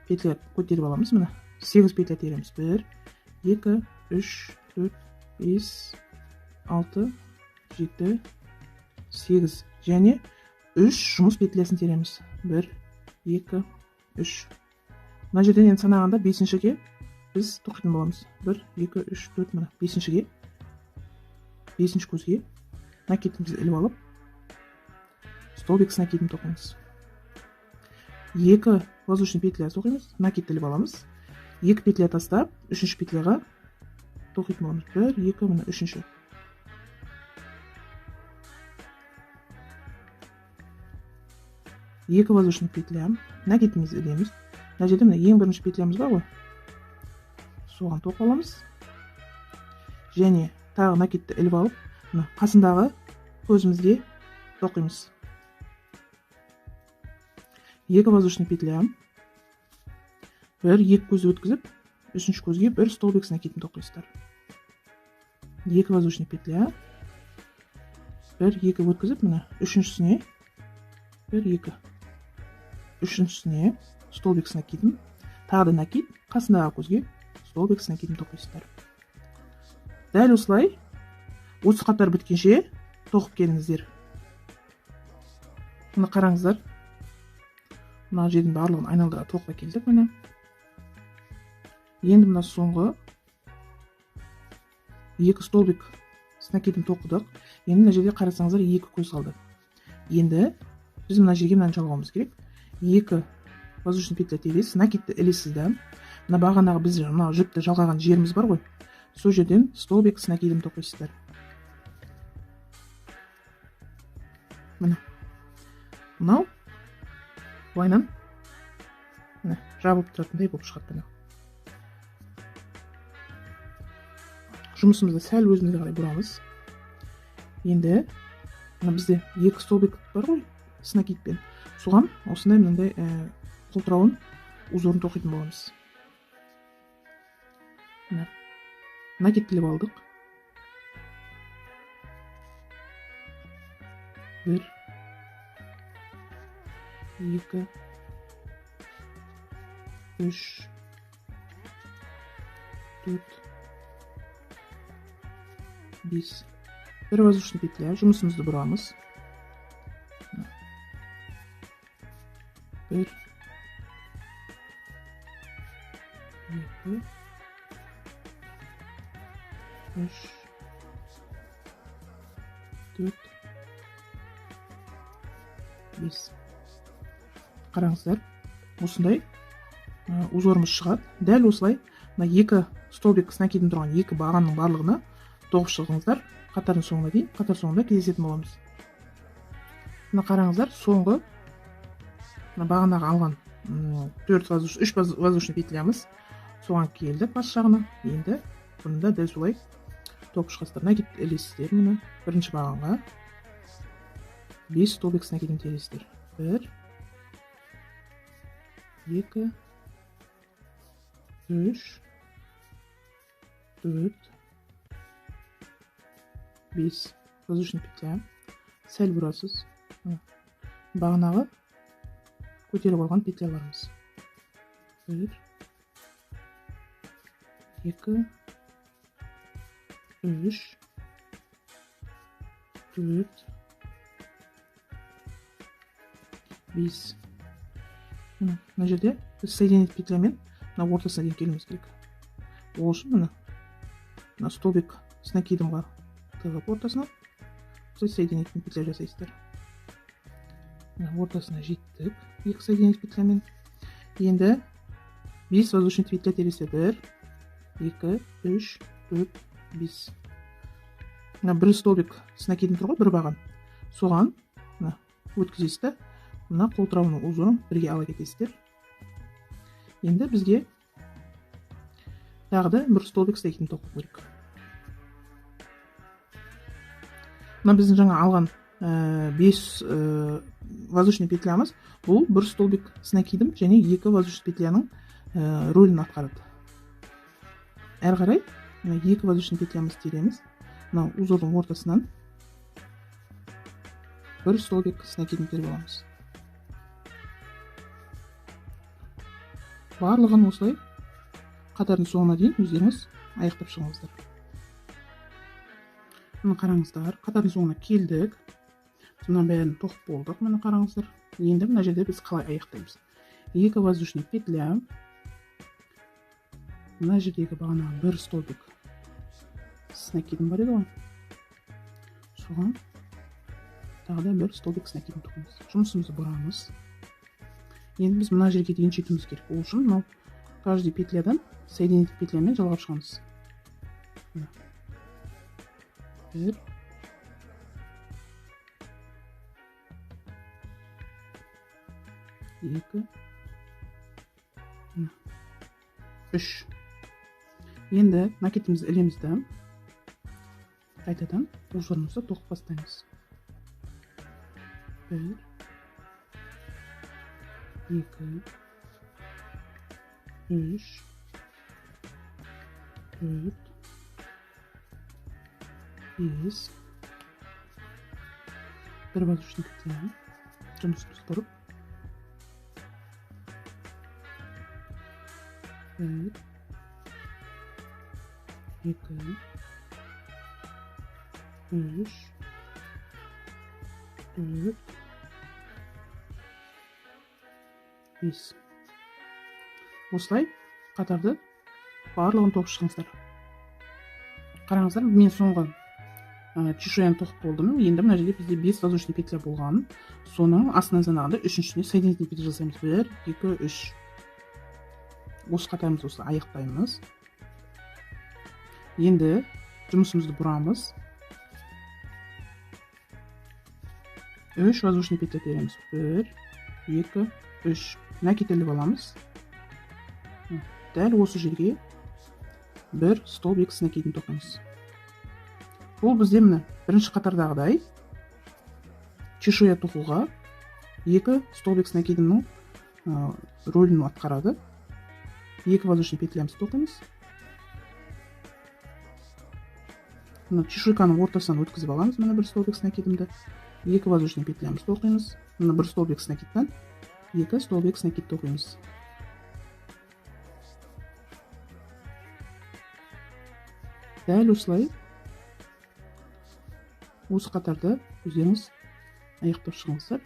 петля көтеріп аламыз. Міне 8 петля тереміз. 1, 2, 3, 4, 5, 6, 7, 8 және 3 жұмыс петлясын тереміз. 1, 2, 3. Мына жерден енді санағанда 5-шіге біз тоқитын боламыз. 1, 2, 3, 4, мына 5-шіге, 5-ші көзге накидімізді іліп алып, столбик с накидін тоқимыз. 2 воздушный петля тоқимыз, накид іліп аламыз. 2 петля тастап, 3-ші петляға тоқитын боламыз. 1, 2, міне 3-ші. Екі воздушный петля, накидімізді ілеміз. Мына жерде міне ең бірінші петлямыз бар ғой. Соған тоқып аламыз. Және тағы накидті іліп алып, қасындағы көзімізге тоқимыз. 2 воздушный петля. 1, 2 көзді өткізіп, 3-ші көзге 1 столбик с накидін тоқисыздар. 2 воздушный петля. 1, 2 өткізіп, міне 3-шісіне 1, 2. 3-шісіне столбик с накидін. Тағы да накид, қасындағы көзге столбик с накидін тоқисыздар. Дәл осылай 30 қатар біткенше тоқып келіңіздер. Мына қараңыздар. Мына жердің барлығын айналдыра тоқып келдік міне. Енді мына соңғы 2 столбик с накидін тоқыдық. Енді мына жерде қарасаңыздар 2 көз қалды. Енді біз мына жерге мынаны жалғауымыз керек. 2 воздушный петля тересіз, накидті ілесізді. Мына бағанағы біз мына жіпті жалғаған жеріміз бар ғой. Сол жерден столбик с накидін тоқисыздар. Міне. Мынау былайынан жабылып тұратындай болып шығады міне. Жұмысымызды сәл өзімізге қарай бұрамыз. Енді бізде 2 столбик бар ғой, с накидпен. Соған осындай мынандай қолтырауын узорын тоқитын боламыз. Накид іліп алдық. 1, 2, 3, 4, 5. 1 воздушный петля. Жұмысымызды бұрамыз. 1, 2, 3, 4, 5. Қараңыздар, осындай узорымыз шығады. Дәл осылай 2 столбик с накидін тұрған 2 бағанның барлығына тоқып шығыңыздар. Қатардың соңына дейін, қатар соңында кездесетін боламыз. Мына қараңыздар, соңғы бағанаға алған 3 воздушный петлямыз соған келді бас жағына. Енді бұнда дәл солай тоқып шығасыздар. Накид ілесіздер міне бірінші бағанға 5 столбик с накидін тересіздер. 1, 2, 3, 4, 5 воздушный петля. Сәл бұрасыз. Бағанағы көтеріп алған петляларымыз. 1, 2, 3, 4, 5. Мына жерде біз соединить петлямен мына ортасына дейін келуіміз керек. Ол үшін мына столбик с накидом бар. Тығып ортасына соединительный петля жасайсыздар. Ортасына жеттік 2 соединительный петлямен. Енді 5 воздушный петля тересі. 1, 2, 3, 4, 5. Бір столбик с накидін тұр ғой, бір баған. Соған өткізесіздер. Мына қолтырауының узорын бірге ала кетесіздер. Енді бізге тағы да бір столбик с накидін тоқу керек. Мына біздің жаңа алған 5 воздушный петлямыз. Бұл бір столбик с накидім және 2 воздушный петляның рөлін атқарады. Әрі қарай 2 воздушный петлямыз тереміз. Мына узордың ортасынан бір столбик с накидін теріп аламыз. Барлығын осылай қатардың соңына дейін өздеріңіз аяқтап шығыңыздар. Мына қараңыздар, қатардың соңына келдік. Мына бәрін тоқып болдық. Мына қараңыздар. Енді мына жерде біз қалай аяқтаймыз. 2 воздушный петля. Мына жердегі бағана бір столбик с накидім бар еді ғой. Соған тағы да бір столбик с накидін тоқимыз. Жұмысымызды бұрамыз. Енді біз мына жерге дейін жетуіміз керек. Ол үшін мынау каждый петлядан соединитель петлямен жалғап шығамыз. Бір, екі, үш. Енді накидімізді ілемізді қайтадан узорымызды тоқып бастаймыз. Бір, екі, үш, төрт, бес. Бір воздушный петля. Жұмысымызды бұрып. Бір, екі, үш, төрт, бес. Осылай қатарды барлығын тоқып шығыңыздар. Қараңыздар, мен соңғы чешуяны тоқып болдым. Енді мына жерде бізде 5 воздушный петля болған. Соның астынан жаңағыдай үшіншісіне соединительный петля жасаймыз. 1, 2, 3. Осы қатарымызды осылай аяқтаймыз. Енді жұмысымызды бұрамыз. 3 воздушный петля тереміз. 1, 2, 3. Накид іліп аламыз. Дәл осы жерге бір столбик с накидін тоқимыз. Бұл бізде міне бірінші қатардағыдай чешуя тоқуға 2 столбик с накидінің рөлін атқарады. 2 воздушный петлямызды тоқимыз. Чешуйканың ортасынан өткізіп аламыз. Міне бір столбик с накидімді. 2 воздушный петлямызды тоқимыз. Міне бір столбик с накидтен 2 столбик с накид тоқимыз. Дәл осылай осы қатарды өздеріңіз аяқтап шығыңыздар.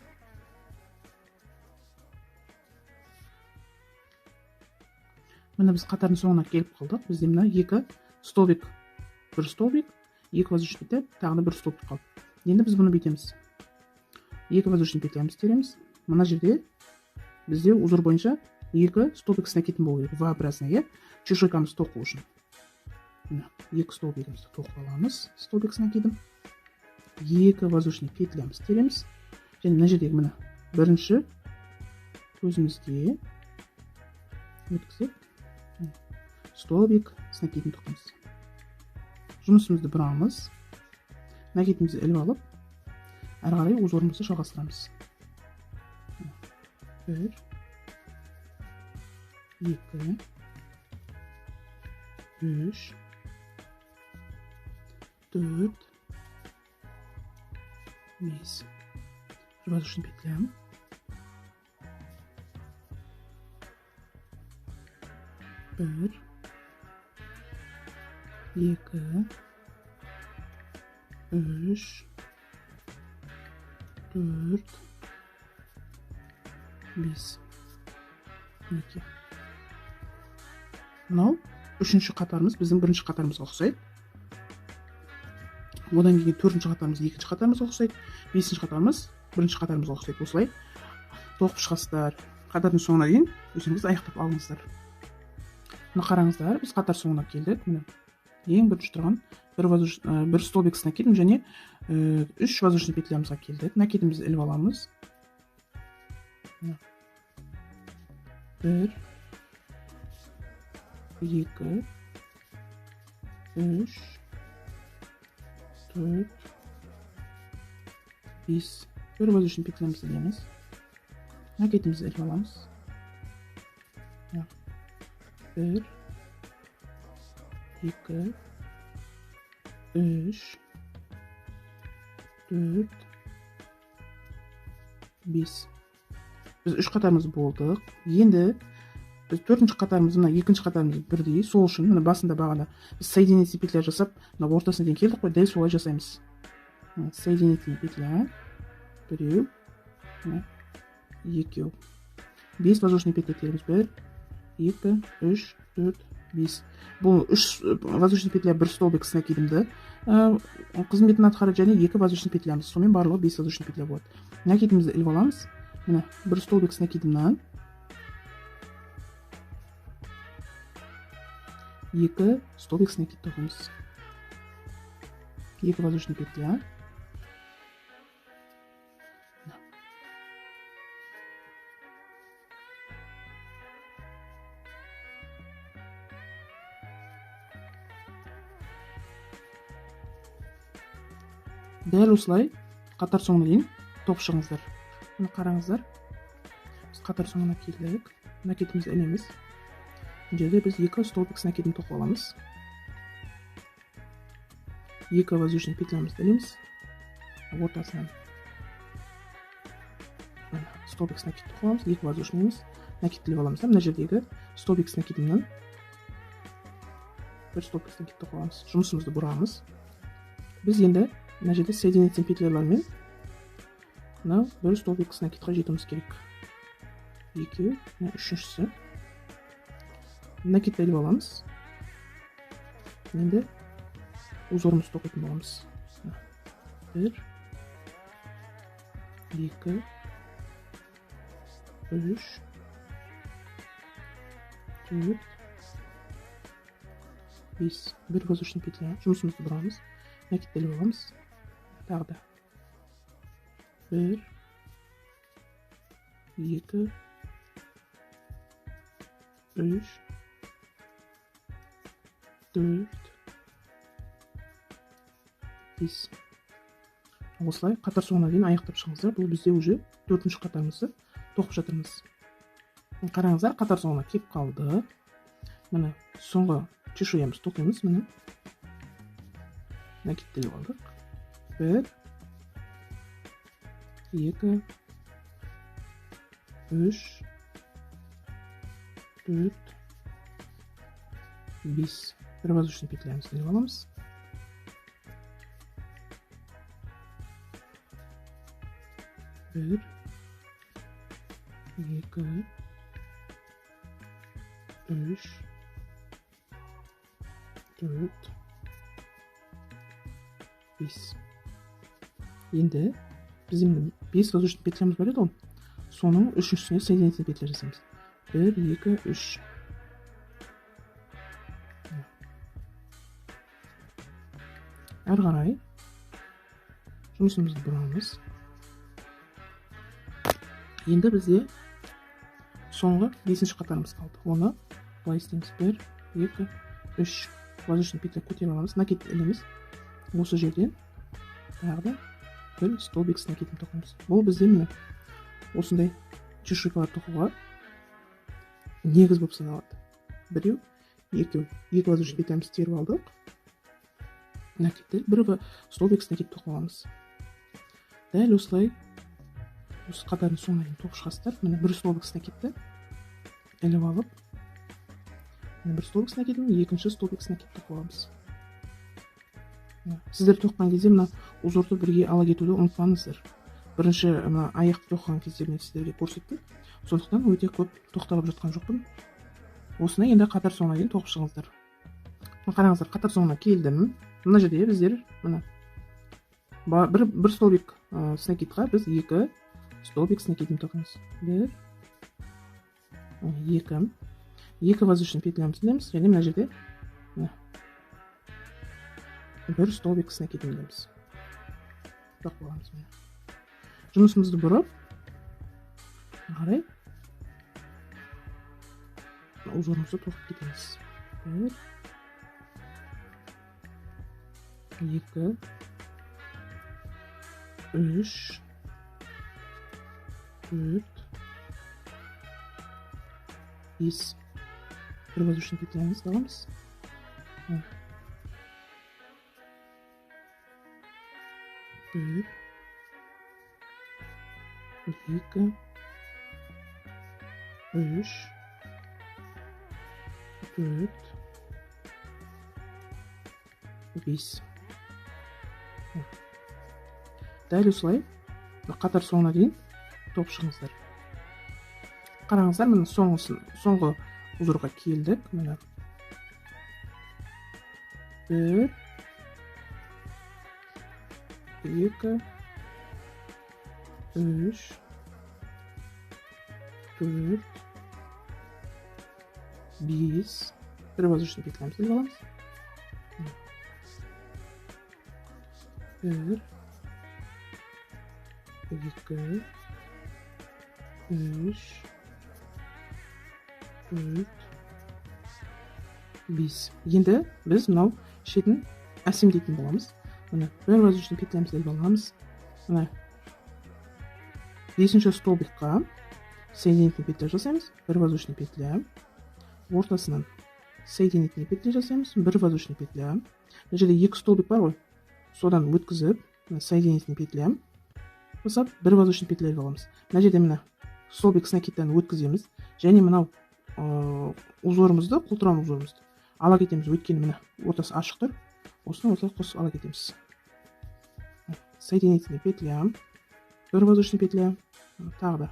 Міне біз қатардың соңына келіп қалдық. Бізде мына 2 столбик, 1 столбик, 2 воздушный петля, тағы да 1 столбик қалды. Енді біз бұны бүйтеміз. 2 воздушный петлямыз тереміз. Мына жерде бізде узор бойынша 2 столбик с накидін болу керек. V-образный, чешуйкамызды тоқу үшін. 2 столбигімізді тоқып аламыз. Столбик с накидім. 2 воздушный петлямыз тереміз. Және мына жердегі міне бірінші көзімізге өткізіп столбик с накидін тоқимыз. Жұмысымызды бұрамыз. Накидімізді іліп алып, әрі қарай узорымызды жалғастырамыз. 1, 2, 3, 4, 5. Bir воздушный петля. 1, 2, 3, 4, 5. Мінекей. Мынау үшінші қатарымыз біздің бірінші қатарымызға ұқсайды. Одан кейін төртінші қатарымыз екінші қатарымызға ұқсайды. Бесінші қатарымыз бірінші қатарымызға ұқсайды. Осылай тоқып шығасыздар. Қатардың соңына дейін өзіңіз аяқтап алыңыздар. Мына қараңыздар, біз қатар соңына келдік. Міне ең бірінші тұрған бір столбик с накидом және 3 воздушный петлямызға келдік. Накидімізді іліп аламыз. 1, 2, 3, 4, 5. Bir воздушный петлямызды ілеміз. Накидімізді іліп аламыз. 1, 2, 3, 4, 5. Біз 3 қатарымыз болдық. Енді біз 4-ші қатарымыз, мына 2-ші қатарымыз бірдей. Сол үшін мына басында бағана біз соединительный петля жасап, мына ортасына дейін келдік қой, дәл солай жасаймыз. Соединительный петля, біреу, екеу. 5 воздушный петля тереміз. 1, 2, 3, 4, 5. Бұл 3 воздушный петля, 1 столбик с накидымды қызметін атқарады және 2 воздушный петлямыз. Сонымен барлығы 5 воздушный петля болады. Накидымызды іліп аламыз. Міне 1 столбик с накидымнан 2 столбик с накид тоқимыз. 2 воздушный петля. Дәл осылай қатар соңына дейін тоқып шығыңыздар. Мұны қараңыздар. Біз қатар соңына келдік. Накидімізді ілеміз. Бұл жерде біз 2 столбик с накидін тоқып аламыз. 2 воздушный петлямызды ілеміз. Ортасынан столбик с накид тоқып аламыз. 2 воздушныйымыз. Накид іліп аламыз. Мына жердегі столбик с накидімнен 1 столбик с накид тоқып аламыз. Жұмысымызды бұрамыз. Біз енді мына жерде соединительный петлялармен мына 1 столбик с накидқа жетуіміз керек. 2, мына үшіншісі. Накидті іліп аламыз. Енді узорымызды тоқитын боламыз. 1, 2, 3, 4, 5. 1 воздушный петля. Жұмысымызды бұрамыз. Накидті іліп аламыз. Тағы да 1, 2, 3, 4, 5. Осылай қатар соңына дейін аяқтап шығыңыздар. Бұл бізде уже 4-ші қатарымызды тоқып жатырмыз. Қараңыздар, қатар соңына кеп қалды. Міне соңғы чешуямыз тоқимыз. Міне накидті іліп алдық. 1, 2, 3, 4, 5. 1 воздушный петлямызды іліп аламыз. 1, 2, 3, 4, 5. Енді біз 5 воздушный петлямыз бар еді ғой. Соның үшіншісіне соединительный петля жасаймыз. 1, 2, 3. Әрі қарай жұмысымызды бұрамыз. Енді бізде соңғы 5-ші қатарымыз қалды. Оны былай істейміз. 1, 2, 3 воздушный петля көтеріп аламыз. Накид ілеміз. Осы жерден тағы да 1 столбик с накидін тоқимыз. Бұл бізде міне осындай чешуйкалар тоқуға негіз болып саналады. Біреу, екеу, 2 воздушный петлямызды теріп алдық. Накидті 1 столбик с накид тоқып аламыз. Дәл осылай осы қатардың соңына дейін тоқып шығасыздар. Міне 1 столбик с накидті іліп алып, 1 столбик с накидін, 2-ші столбик с накид тоқып аламыз. Сіздер тоққан кезде мына узорды бірге ала кетуді ұмытпаңыздар. Бірінші аяқты тоққан кезде мен сіздерге көрсеттім. Сондықтан өте көп тоқталып жатқан жоқпын. Осыны енді қатар соңына дейін тоқып шығыңыздар. Қараңыздар, қатар соңына келдім. Мына жерде біздер мына бір столбик с накидқа біз 2 столбик с накидін тоқимыз. 1, 2. 2 воздушный петлямызды ілеміз. Және мына жерде 1 столбик с накидін ілеміз. Тоқып аламыз. Жұмысымызды бұрып, қарай узорымызды тоқып кетеміз. 1, 2, 3, 4, 5. 1 воздушный петлямызды аламыз. 1, 2, 3, 4, 5. Дәл осылай қатар соңына дейін тоқып шығыңыздар. Қараңыздар, міне соңғы узорға келдік. Міне 1 2 3 4 5 bir воздушный петлямыз деп аламыз. 1 2 3 4 5. Енді біз мынау шетін әсемдейтін боламыз. Міне бір воздушный петлямыз деп аламыз. Міне 5-ші столбикқа соединительный петля жасаймыз. Бір воздушный петля. Ортасынан соединительный петля жасаймыз. Бір воздушный петля. Мына жерде 2 столбик бар ғой. Содан өткізіп, соединительный петля жасап, бір воздушный петля деп аламыз. Мына жерде мына столбик с накидтан өткіземіз. Және мынау узорымызды, құлтыран узорымызды ала кетеміз. Өйткені мына ортасы ашық тұр. Осыны осылай қосып ала кетеміз. Соединительный петля, бір воздушный петля, тағы да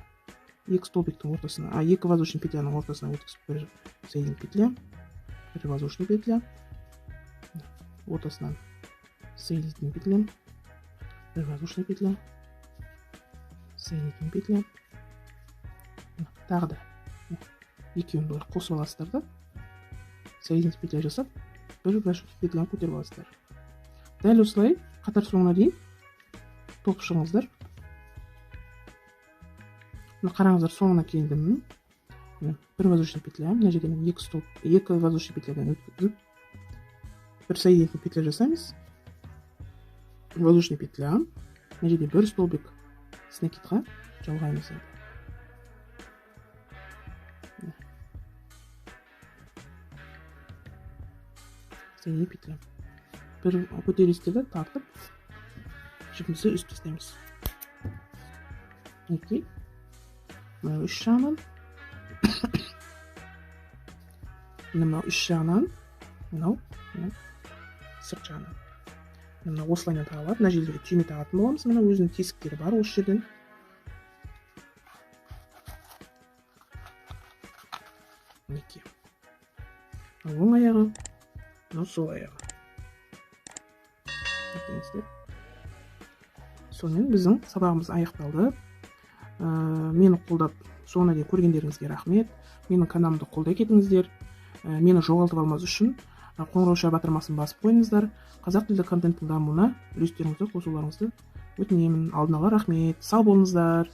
2 столбиктің ортасына, 2 воздушный петляның ортасына өткізіп, бір соединительный петля, бір воздушный петля, ортасынан соединительный петля, бір воздушный петля, соединительный петля, тағы да екеуін былай қосып аласыздар да, соединительный петля жасап, бір воздушный петляны көтеріп аласыздар. Дәл осылай қатар соңына дейін тоқып шығыңыздар. Қараңыздар, соңына келдім. Бір воздушный петля, мына жерде 2 воздушный петлядан өткізіп, бір соединительный петля жасаймыз. Воздушный петля, мына жерде бір столбик с накидқа жалғаймыз. Соединительный петля. Бір көтерілістерді тартып, жібімізді үст тастаймыз. Окей. Мынау үш жағынан. Мынау үш жағынан. Мынау сырт жағынан. Мынау осылайынан тағылады. Мына жерлерге түйме тағатын боламыз. Мына өзінің тесіктері бар осы жерден. Мінекей. Оң аяғы, мынау сол аяғы. Сонымен біздің сабағымыз аяқталды. Мені қолдап соңына дейін көргендеріңізге рахмет. Менің каналымды қолдай кетіңіздер. Мені жоғалтып алмас үшін қоңырау батырмасын басып қойыңыздар. Қазақ тілді контенттің дамуына үлестеріңізді қосуларыңызды өтінемін. Алдын ала рахмет. Сау болыңыздар.